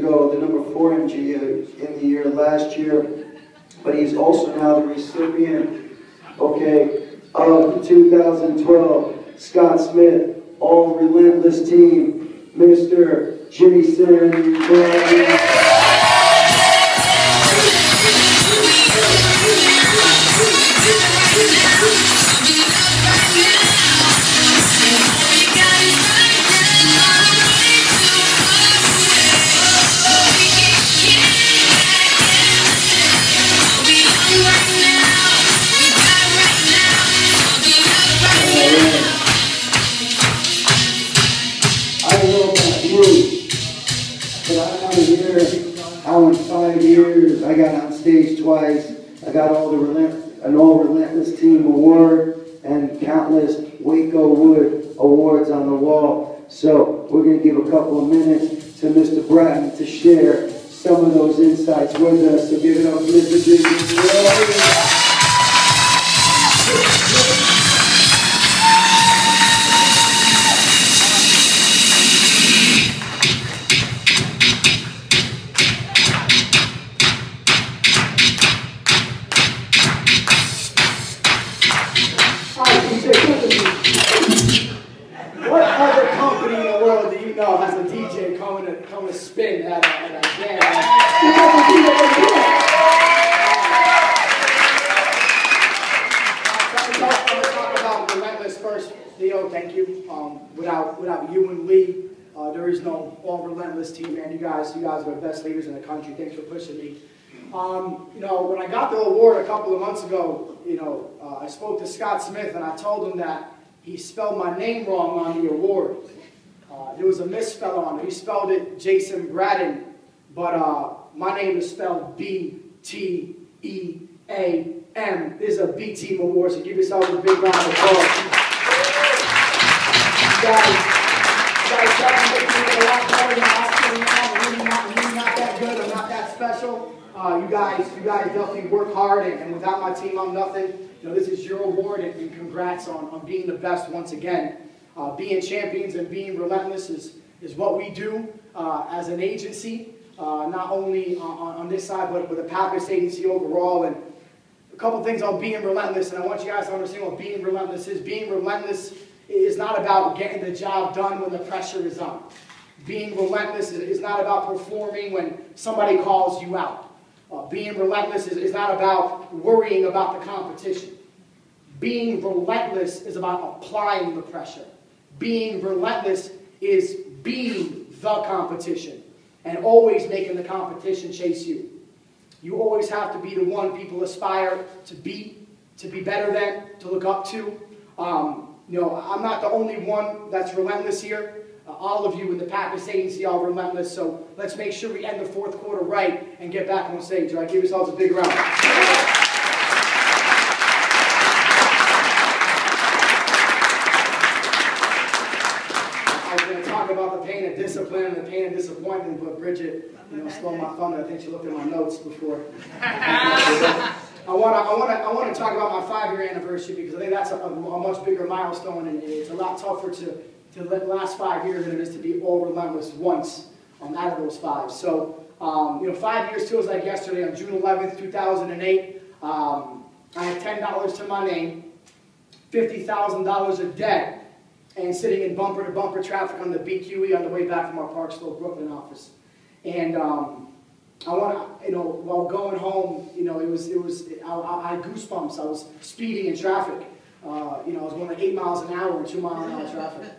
ago, the number 4 RGA in the year last year, but he's also now the recipient, okay, of the 2012 Scott Smith All Relentless Team, Mr. Jason Bratin. How in 5 years I got on stage twice, I got an All Relentless Team award and countless Waco Wood awards on the wall. So we're going to give a couple of minutes to Mr. Bratin to share some of those insights with us. So give it up for Mr. Jason Bratin. What other company in the world do you know has a DJ come to spin at a jam? I'm going to talk about Relentless first. Theo, thank you. Without you and Lee, there is no All Relentless Team, man. You guys are the best leaders in the country. Thanks for pushing me. You know, when I got the award a couple of months ago, you know, I spoke to Scott Smith and I told him that he spelled my name wrong on the award. There was a misspell on it. He spelled it Jason Bratin, but my name is spelled B-T-E-A-M. This is a B-Team award, so give yourselves a big round of applause. You guys try to make me a lot better than I'm really not that good. I'm not that special. You guys definitely work hard, and without my team, I'm nothing. You know, this is your award, and congrats on being the best once again. Being champions and being relentless is what we do as an agency, not only on this side, but with the Pappas agency overall. And a couple things on being relentless, and I want you guys to understand what being relentless is. Being relentless is not about getting the job done when the pressure is on. Being relentless is not about performing when somebody calls you out. Being relentless is not about worrying about the competition. Being relentless is about applying the pressure. Being relentless is being the competition and always making the competition chase you. You always have to be the one people aspire to be better than, to look up to. You know, I'm not the only one that's relentless here. All of you in the Pappas agency are relentless, so let's make sure we end the fourth quarter right and get back on stage. All right, give yourselves a big round. I was going to talk about the pain of discipline and the pain of disappointment, but Bridget, you know, stole my thunder. I think she looked at my notes before. I want to talk about my 5-year anniversary because I think that's a much bigger milestone, and it's a lot tougher to the last 5 years than it is to be all relentless once out of those 5. So, you know, 5 years feels like yesterday. On June 11th, 2008, I had $10 to my name, $50,000 of debt, and sitting in bumper-to-bumper traffic on the BQE on the way back from our Park Slope, Brooklyn office. And I want to, you know, while going home, you know, I had goosebumps. I was speeding in traffic. You know, I was going like 8 miles an hour in 2 mile an hour traffic.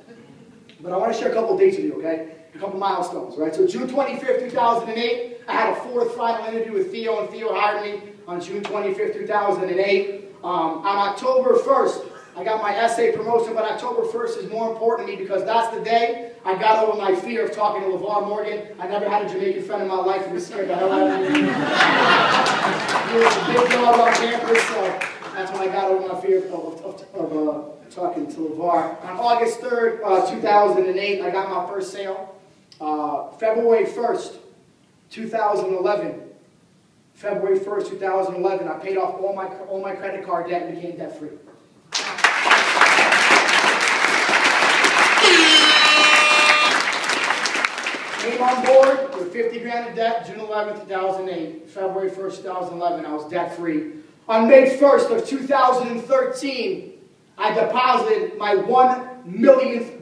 But I want to share a couple of dates with you, okay? A couple milestones, right? So June 25th, 2008, I had a 4th final interview with Theo, and Theo hired me on June 25th, 2008. On October 1st, I got my essay promotion, but October 1st is more important to me because that's the day I got over my fear of talking to LeVar Morgan. I never had a Jamaican friend in my life who was scared the hell out of me. He was a big dog on campus, so that's when I got over my fear of talking to LeVar. On August 3rd, 2008, I got my first sale. February 1st, 2011. February 1st, 2011, I paid off all my credit card debt and became debt-free. Came on board with 50 grand in debt, June 11th, 2008. February 1st, 2011, I was debt-free. On May 1st of 2013, I deposited my $1 millionth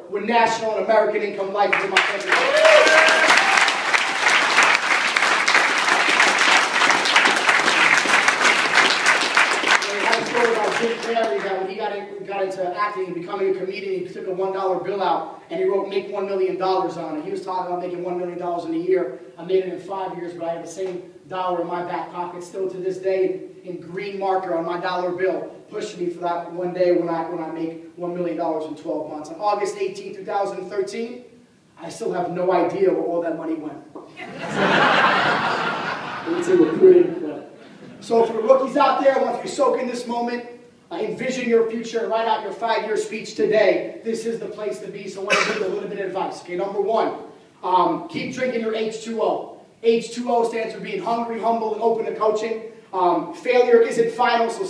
with National and American Income Life in my family. That when he got into acting and becoming a comedian, he took a $1 bill out and he wrote "Make $1 million" on it. He was talking about making $1 million in a year. I made it in 5 years, but I have the same dollar in my back pocket still to this day in green marker on my dollar bill, pushing me for that one day when I make $1 million in 12 months. On August 18, 2013, I still have no idea where all that money went. It's a recruiting. So for the rookies out there, I want you to soak in this moment, envision your future, and write out your 5-year speech today. This is the place to be, so I want to give you a little bit of advice. Okay, number one, keep drinking your H2O. H2O stands for being hungry, humble, and open to coaching. Failure isn't final, so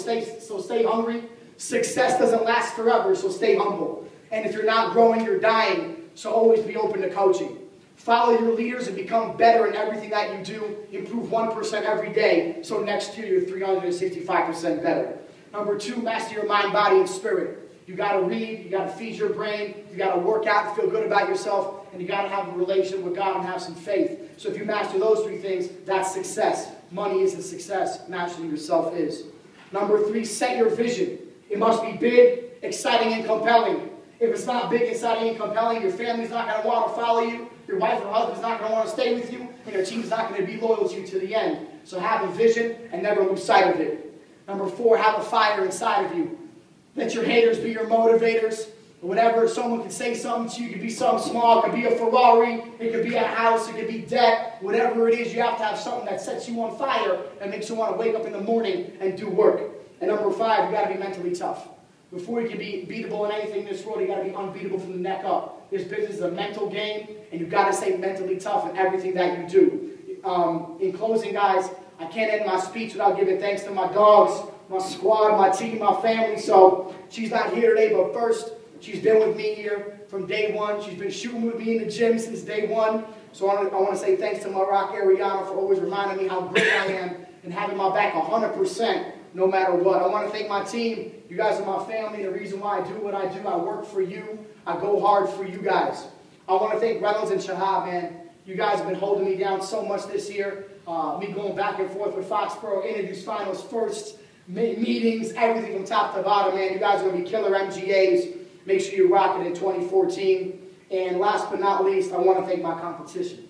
stay hungry. Success doesn't last forever, so stay humble. And if you're not growing, you're dying, so always be open to coaching. Follow your leaders and become better in everything that you do. Improve 1% every day, so next year you're 365% better. Number two, master your mind, body, and spirit. You got to read, you got to feed your brain, you got to work out and feel good about yourself, and you got to have a relationship with God and have some faith. So if you master those three things, that's success. Money isn't success, mastering yourself is. Number three, set your vision. It must be big, exciting, and compelling. If it's not big, exciting, and compelling, your family's not going to want to follow you, your wife or husband's not going to want to stay with you, and your team's not going to be loyal to you to the end. So have a vision and never lose sight of it. Number four, have a fire inside of you. Let your haters be your motivators. Whatever, someone can say something to you. It could be something small. It could be a Ferrari. It could be a house. It could be debt. Whatever it is, you have to have something that sets you on fire and makes you want to wake up in the morning and do work. And number five, you got to be mentally tough. Before you can be beatable in anything in this world, you got to be unbeatable from the neck up. This business is a mental game, and you've got to stay mentally tough in everything that you do. In closing, guys, I can't end my speech without giving thanks to my dogs, my squad, my team, my family. So she's not here today, but first, she's been with me here from day one. She's been shooting with me in the gym since day one. So I want to say thanks to my rock Ariana for always reminding me how great I am and having my back 100% no matter what. I want to thank my team. You guys are my family. The reason why I do what I do, I work for you. I go hard for you guys. I want to thank Reynolds and Shahab, man. You guys have been holding me down so much this year. Me going back and forth with Foxborough, interviews, finals, firsts, meetings, everything from top to bottom, man. You guys are going to be killer MGAs. Make sure you rock it in 2014. And last but not least, I want to thank my competition.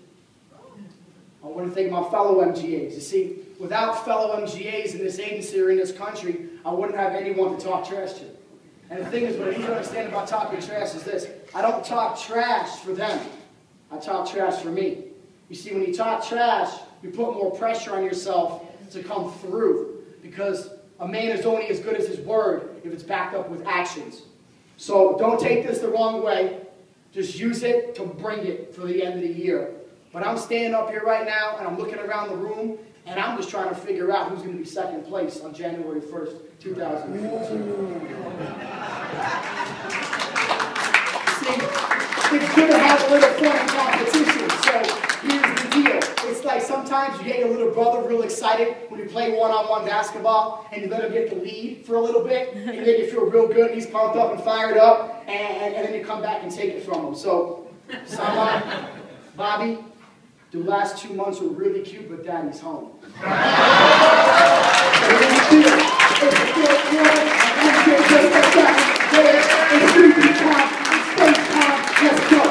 I want to thank my fellow MGAs. You see, without fellow MGAs in this agency or in this country, I wouldn't have anyone to talk trash to. And the thing is, what I need to understand about talking trash is this. I don't talk trash for them. I talk trash for me. You see, when you talk trash, you put more pressure on yourself to come through. Because a man is only as good as his word if it's backed up with actions. So don't take this the wrong way. Just use it to bring it for the end of the year. But I'm standing up here right now, and I'm looking around the room, and I'm just trying to figure out who's going to be second place on January 1st, 2014. See, it's good to have a little fun in competition. So here's the deal. It's like sometimes you get your little brother real excited when you play one-on-one basketball, and you let him get the lead for a little bit, and then you feel real good, and he's pumped up and fired up, and then you come back and take it from him. So, Sama, Bobby, the last 2 months were really cute, but Daddy's home. Let's go.